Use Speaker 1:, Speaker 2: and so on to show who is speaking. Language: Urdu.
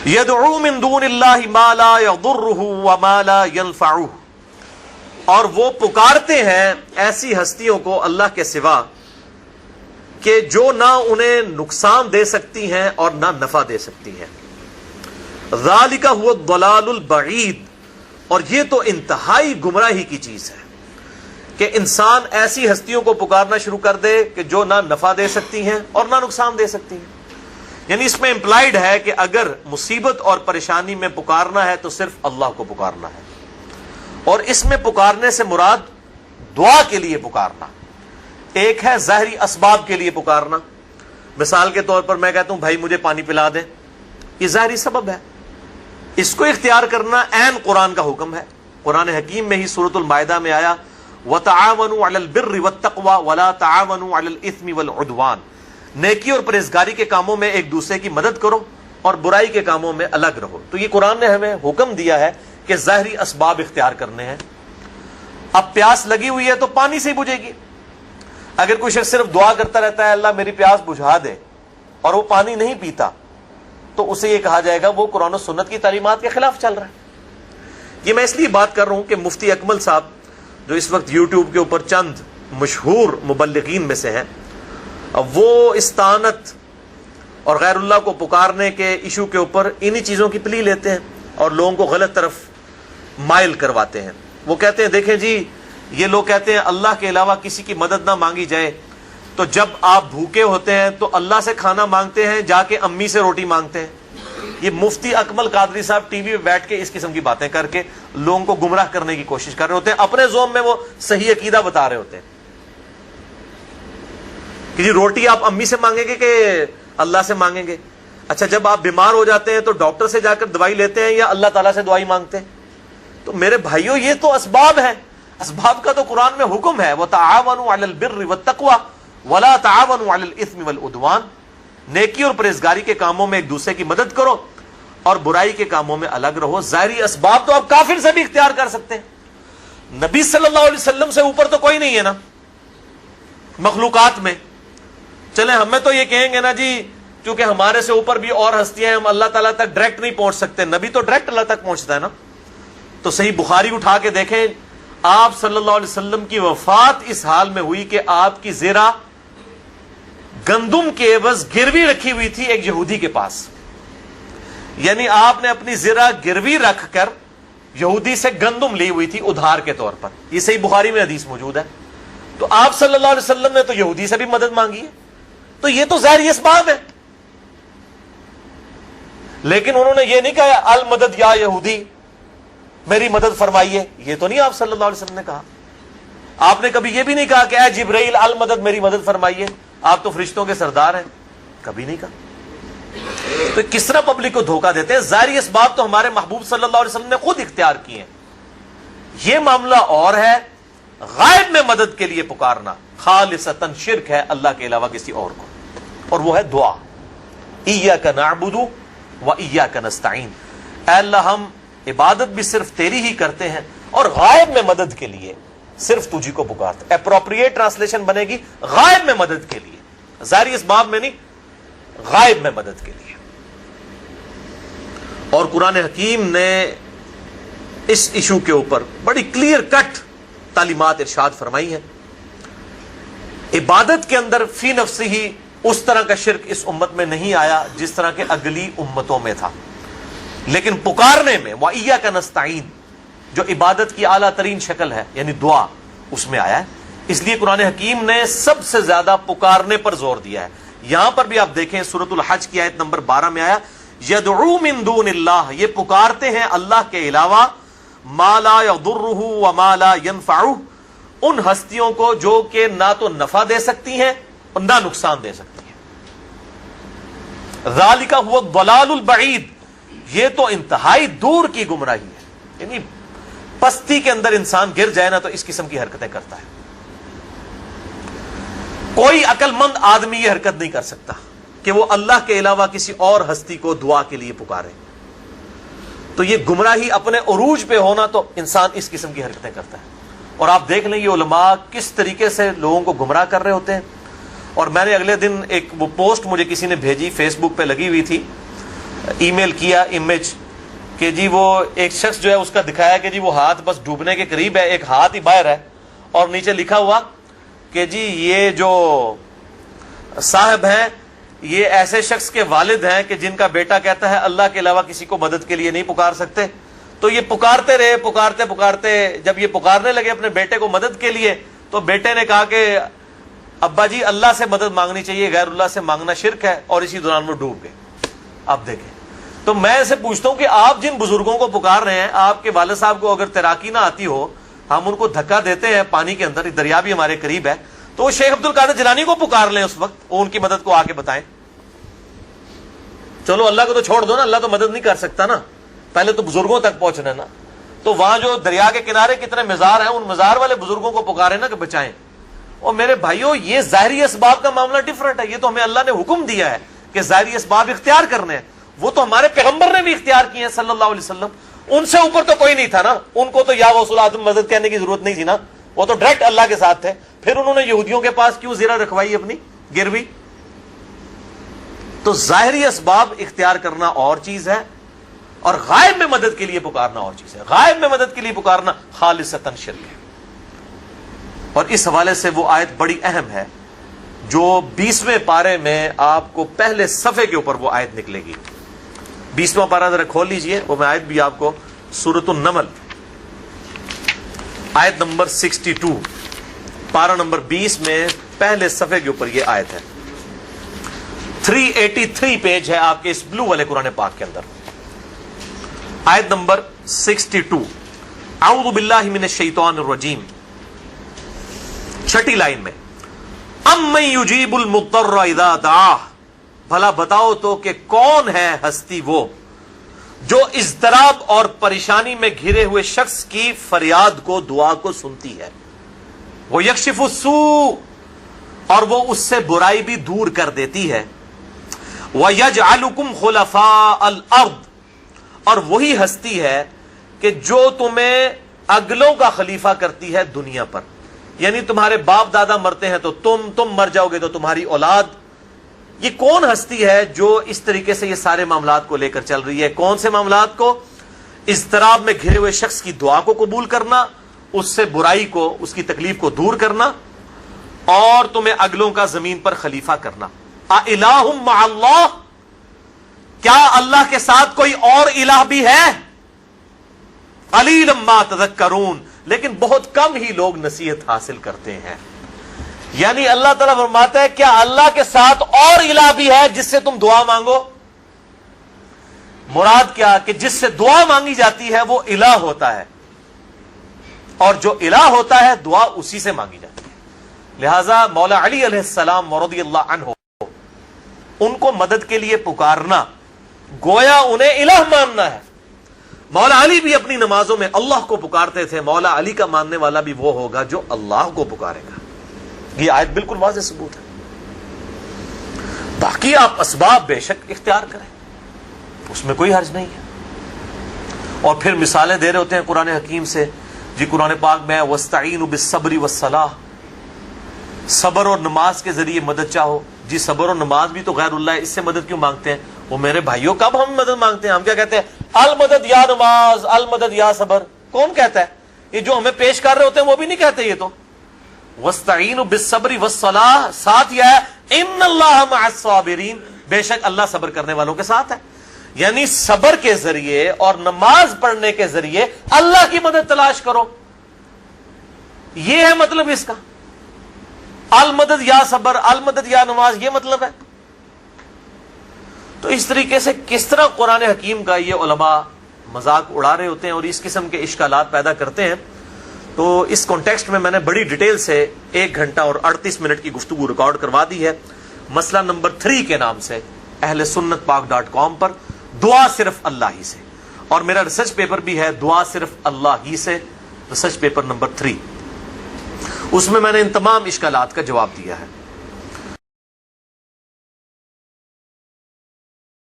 Speaker 1: یدعو من دون اللہ ما لا یضرہ وما لا ینفعہ، اور وہ پکارتے ہیں ایسی ہستیوں کو اللہ کے سوا کہ جو نہ انہیں نقصان دے سکتی ہیں اور نہ نفع دے سکتی ہیں. ذالک هو الضلال البعید، اور یہ تو انتہائی گمراہی کی چیز ہے کہ انسان ایسی ہستیوں کو پکارنا شروع کر دے کہ جو نہ نفع دے سکتی ہیں اور نہ نقصان دے سکتی ہیں. یعنی اس میں امپلائیڈ ہے کہ اگر مصیبت اور پریشانی میں پکارنا ہے تو صرف اللہ کو پکارنا ہے، اور اس میں پکارنے سے مراد دعا کے لیے پکارنا. ایک ہے ظاہری اسباب کے لیے پکارنا، مثال کے طور پر میں کہتا ہوں بھائی مجھے پانی پلا دیں، یہ ظاہری سبب ہے. اس کو اختیار کرنا عین قرآن کا حکم ہے. قرآن حکیم میں ہی سورۃ المائدہ میں آیا وَتَعَاوَنُوا عَلَى الْبِرِّ وَالتَّقْوَى وَلَا تَعَاوَنُوا عَلَى الْإِثْمِ وَالْعُدْوَانِ، نیکی اور پرہیزگاری کے کاموں میں ایک دوسرے کی مدد کرو اور برائی کے کاموں میں الگ رہو. تو یہ قرآن نے ہمیں حکم دیا ہے کہ ظاہری اسباب اختیار کرنے ہیں. اب پیاس لگی ہوئی ہے تو پانی سے ہی بجھے گی. اگر کوئی شخص صرف دعا کرتا رہتا ہے اللہ میری پیاس بجھا دے اور وہ پانی نہیں پیتا تو اسے یہ کہا جائے گا وہ قرآن و سنت کی تعلیمات کے خلاف چل رہا ہے. یہ میں اس لیے بات کر رہا ہوں کہ مفتی اکمل صاحب جو اس وقت یوٹیوب کے اوپر چند مشہور مبلغین میں سے ہیں، وہ استعانت اور غیر اللہ کو پکارنے کے ایشو کے اوپر انہی چیزوں کی پلی لیتے ہیں اور لوگوں کو غلط طرف مائل کرواتے ہیں. وہ کہتے ہیں دیکھیں جی یہ لوگ کہتے ہیں اللہ کے علاوہ کسی کی مدد نہ مانگی جائے، تو جب آپ بھوکے ہوتے ہیں تو اللہ سے کھانا مانگتے ہیں جا کے امی سے روٹی مانگتے ہیں. یہ مفتی اکمل قادری صاحب ٹی وی پہ بیٹھ کے اس قسم کی باتیں کر کے لوگوں کو گمراہ کرنے کی کوشش کر رہے ہوتے ہیں. اپنے زوم میں وہ صحیح عقیدہ بتا رہے ہوتے ہیں کہ جی روٹی آپ امی سے مانگیں گے کہ اللہ سے مانگیں گے. اچھا جب آپ بیمار ہو جاتے ہیں تو ڈاکٹر سے جا کر دوائی لیتے ہیں یا اللہ تعالیٰ سے دعائی مانگتے ہیں؟ تو میرے بھائیوں یہ تو اسباب ہیں. اسباب کا تو قرآن میں حکم ہے وَتَعَاوَنُوا عَلَى الْبِرِّ وَالتَّقْوَى وَلَا تَعَاوَنُوا عَلَى الْإِثْمِ وَالْعُدْوَانِ، نیکی اور پرہیزگاری کے کاموں میں ایک دوسرے کی مدد کرو اور برائی کے کاموں میں الگ رہو. ظاہری اسباب تو آپ کافر سے بھی اختیار کر سکتے ہیں. نبی صلی اللہ علیہ وسلم سے اوپر تو کوئی نہیں ہے نا مخلوقات میں. چلیں ہمیں تو یہ کہیں گے نا جی کیونکہ ہمارے سے اوپر بھی اور ہستیاں ہیں، ہم اللہ تعالیٰ تک ڈائریکٹ نہیں پہنچ سکتے. نبی تو ڈائریکٹ اللہ تک پہنچتا ہے نا. تو صحیح بخاری اٹھا کے دیکھیں آپ صلی اللہ علیہ وسلم کی وفات اس حال میں ہوئی کہ آپ کی زیرہ گندم کے عوض گروی رکھی ہوئی تھی ایک یہودی کے پاس. یعنی آپ نے اپنی زیرہ گروی رکھ کر یہودی سے گندم لی ہوئی تھی ادھار کے طور پر. یہ صحیح بخاری میں حدیث موجود ہے. تو آپ صلی اللہ علیہ وسلم نے تو یہودی سے بھی مدد مانگی ہے. تو یہ تو ظاہری اسباب ہے. لیکن انہوں نے یہ نہیں کہا المدد یا یہودی میری مدد فرمائیے، یہ تو نہیں آپ صلی اللہ علیہ وسلم نے کہا. آپ نے کبھی یہ بھی نہیں کہا کہ اے جبرائیل المدد میری مدد فرمائیے، آپ تو فرشتوں کے سردار ہیں، کبھی نہیں کہا. تو کس طرح پبلک کو دھوکہ دیتے ہیں. ظاہری اسباب تو ہمارے محبوب صلی اللہ علیہ وسلم نے خود اختیار کیے ہیں. یہ معاملہ اور ہے غائب میں مدد کے لیے پکارنا خالصتاً شرک ہے اللہ کے علاوہ کسی اور کو، اور وہ ہے دعا. ایاک نعبد و ایاک نستعین، اے اللہ ہم عبادت بھی صرف تیری ہی کرتے ہیں اور غائب میں مدد کے لیے صرف تجھی کو پکارتے. اپروپریٹ ٹرانسلیشن بنے گی غائب میں مدد کے لیے، ظاہری اسباب میں نہیں، غائب میں مدد کے لیے. اور قرآن حکیم نے اس ایشو کے اوپر بڑی کلیئر کٹ تعلیمات ارشاد فرمائی ہیں. عبادت کے اندر فی نفسی ہی اس طرح کا شرک اس امت میں نہیں آیا جس طرح کے اگلی امتوں میں تھا، لیکن پکارنے میں وَإِيَّاكَ نَسْتَعِينُ جو عبادت کی اعلیٰ ترین شکل ہے یعنی دعا، اس میں آیا ہے. اس لیے قرآن حکیم نے سب سے زیادہ پکارنے پر زور دیا ہے. یہاں پر بھی آپ دیکھیں سورۃ الحج کی آیت نمبر 12 میں آیا یدعو من دون اللہ، یہ پکارتے ہیں اللہ کے علاوہ ما لا یضرہ وما لا ینفعہ، ان ہستیوں کو جو کہ نہ تو نفع دے سکتی ہیں اور نہ نقصان دے سکتی ہیں. ذالک هو الضلال البعید، یہ تو انتہائی دور کی گمراہی ہے. یعنی پستی کے اندر انسان گر جائے نا تو اس قسم کی حرکتیں کرتا ہے. کوئی عقل مند آدمی یہ حرکت نہیں کر سکتا کہ وہ اللہ کے علاوہ کسی اور ہستی کو دعا کے لیے پکارے. تو یہ گمراہی اپنے عروج پہ ہونا تو انسان اس قسم کی حرکتیں کرتا ہے. اور آپ دیکھ لیں یہ علماء کس طریقے سے لوگوں کو گمراہ کر رہے ہوتے ہیں. اور میں نے اگلے دن ایک وہ پوسٹ مجھے کسی نے بھیجی، فیس بک پہ لگی ہوئی تھی، ای میل کیا امیج کہ جی وہ ایک شخص جو ہے اس کا دکھایا کہ جی وہ ہاتھ بس ڈوبنے کے قریب ہے، ایک ہاتھ ہی باہر ہے، اور نیچے لکھا ہوا کہ جی یہ جو صاحب ہیں یہ ایسے شخص کے والد ہیں کہ جن کا بیٹا کہتا ہے اللہ کے علاوہ کسی کو مدد کے لیے نہیں پکار سکتے. تو یہ پکارتے رہے، پکارتے پکارتے جب یہ پکارنے لگے اپنے بیٹے کو مدد کے لیے، تو بیٹے نے کہا کہ ابا جی اللہ سے مدد مانگنی چاہیے، غیر اللہ سے مانگنا شرک ہے، اور اسی دوران وہ ڈوب گئے. اب دیکھیں، تو میں اسے پوچھتا ہوں کہ آپ جن بزرگوں کو پکار رہے ہیں، آپ کے والد صاحب کو اگر تیراکی نہ آتی ہو، ہم ان کو دھکا دیتے ہیں پانی کے اندر، دریا بھی ہمارے قریب ہے، تو وہ شیخ عبد القادر جیلانی کو پکار لیں اس وقت، وہ ان کی مدد کو آ کے بتائیں. چلو اللہ کو تو چھوڑ دو نا، اللہ تو مدد نہیں کر سکتا نا، پہلے تو بزرگوں تک پہنچنا ہے نا. تو وہاں جو دریا کے کنارے کتنے مزار ہیں، ان مزار والے بزرگوں کو پکارے نا کہ بچائیں. اور میرے بھائیوں، یہ ظاہری اسباب کا معاملہ ڈیفرنٹ ہے. یہ تو ہمیں اللہ نے حکم دیا ہے کہ ظاہری اسباب اختیار کرنے ہیں، وہ تو ہمارے پیغمبر نے بھی اختیار کیے ہیں صلی اللہ علیہ وسلم. ان سے اوپر تو کوئی نہیں تھا نا، ان کو تو یا غوث اعظم مدد کہنے کی ضرورت نہیں تھی نا، وہ تو ڈائریکٹ اللہ کے ساتھ تھے. پھر انہوں نے یہودیوں کے پاس کیوں زیرہ رکھوائی اپنی گروی؟ تو ظاہری اسباب اختیار کرنا اور چیز ہے، اور غائب میں مدد کے لیے پکارنا اور چیز ہے. غائب میں مدد کے لیے پکارنا خالصتاً شرک ہے. اور اس حوالے سے وہ آیت بڑی اہم ہے جو 20ویں پارے میں آپ کو پہلے صفحے کے اوپر وہ آیت نکلے گی. 20واں پارہ ذرا کھول لیجئے، وہ میں آیت بھی آپ کو، سورۃ النمل آیت نمبر 62، پارہ نمبر 20 میں پہلے صفحے کے اوپر یہ آیت ہے. 383 پیج ہے آپ کے اس بلو والے قرآن پاک کے اندر. آیت نمبر 62، اعوذ باللہ من الشیطان الرجیم، چھٹی لائن میں، امن یجیب المضطر اذا دعاہ، بھلا بتاؤ تو کہ کون ہے ہستی وہ جو اضطراب اور پریشانی میں گھرے ہوئے شخص کی فریاد کو، دعا کو سنتی ہے. وہ یکشف السوء، اور وہ اس سے برائی بھی دور کر دیتی ہے. وَيَجْعَلُكُمْ خُلَفَاءَ الْأَرْضِ، اور وہی ہستی ہے کہ جو تمہیں اگلوں کا خلیفہ کرتی ہے دنیا پر. یعنی تمہارے باپ دادا مرتے ہیں تو تم مر جاؤ گے تو تمہاری اولاد. یہ کون ہستی ہے جو اس طریقے سے یہ سارے معاملات کو لے کر چل رہی ہے؟ کون سے معاملات کو؟ اضطراب میں گھرے ہوئے شخص کی دعا کو قبول کرنا، اس سے برائی کو، اس کی تکلیف کو دور کرنا، اور تمہیں اگلوں کا زمین پر خلیفہ کرنا. اِلَٰهٌ مَّعَ اللَّهِ، کیا اللہ کے ساتھ کوئی اور الہ بھی ہے؟ قَلِيلًا مَّا تَذَكَّرُونَ، لیکن بہت کم ہی لوگ نصیحت حاصل کرتے ہیں. یعنی اللہ تعالیٰ فرماتا ہے کیا اللہ کے ساتھ اور الہ بھی ہے جس سے تم دعا مانگو؟ مراد کیا کہ جس سے دعا مانگی جاتی ہے وہ الہ ہوتا ہے، اور جو الہ ہوتا ہے دعا اسی سے مانگی جاتی ہے. لہذا مولا علی علیہ السلام رضی اللہ عنہ، ان کو مدد کے لیے پکارنا گویا انہیں الہ ماننا ہے. مولا علی بھی اپنی نمازوں میں اللہ کو پکارتے تھے. مولا علی کا ماننے والا بھی وہ ہوگا جو اللہ کو پکارے گا. یہ آیت بالکل واضح ثبوت ہے. باقی آپ اسباب بے شک اختیار کریں، اس میں کوئی حرج نہیں ہے. اور پھر مثالیں دے رہے ہوتے ہیں قرآن حکیم سے. جی قرآن پاک میں وَاسْتَعِينُوا بِالصَّبْرِ وَالصَّلَاةِ، صبر اور نماز کے ذریعے مدد چاہو. جی صبر اور نماز بھی تو غیر اللہ ہے، اس سے مدد کیوں مانگتے ہیں؟ وہ میرے بھائیوں کب ہم مدد مانگتے ہیں؟ ہم کیا کہتے ہیں؟ المدد یا نماز، المدد یا صبر. کون کہتا ہے؟ یہ جو ہمیں پیش کر رہے ہوتے ہیں وہ بھی نہیں کہتے. یہ تو وَاسْتَعِينُوا بِالصَّبْرِ وَالصَّلَاةِ، ساتھ یہ ہے اِنَّ اللَّهَ مَعَ الصَّابِرِينَ، بے شک اللہ صبر کرنے والوں کے ساتھ ہے. یعنی صبر کے ذریعے اور نماز پڑھنے کے ذریعے اللہ کی مدد تلاش کرو. یہ ہے مطلب اس کا. المدد یا صبر، المدد یا نماز، یہ مطلب ہے. تو اس طریقے سے کس طرح قرآن حکیم کا یہ علماء مذاق اڑا رہے ہوتے ہیں اور اس قسم کے اشکالات پیدا کرتے ہیں. تو اس کانٹیکسٹ میں نے بڑی ڈیٹیل سے 1 گھنٹہ اور 38 منٹ کی گفتگو ریکارڈ کروا دی ہے مسئلہ نمبر 3 کے نام سے اہل سنت پاک.com پر، دعا صرف اللہ ہی سے. اور میرا ریسرچ پیپر بھی ہے دعا صرف اللہ ہی سے، ریسرچ پیپر نمبر 3. اس میں نے ان تمام اشکالات کا جواب دیا ہے.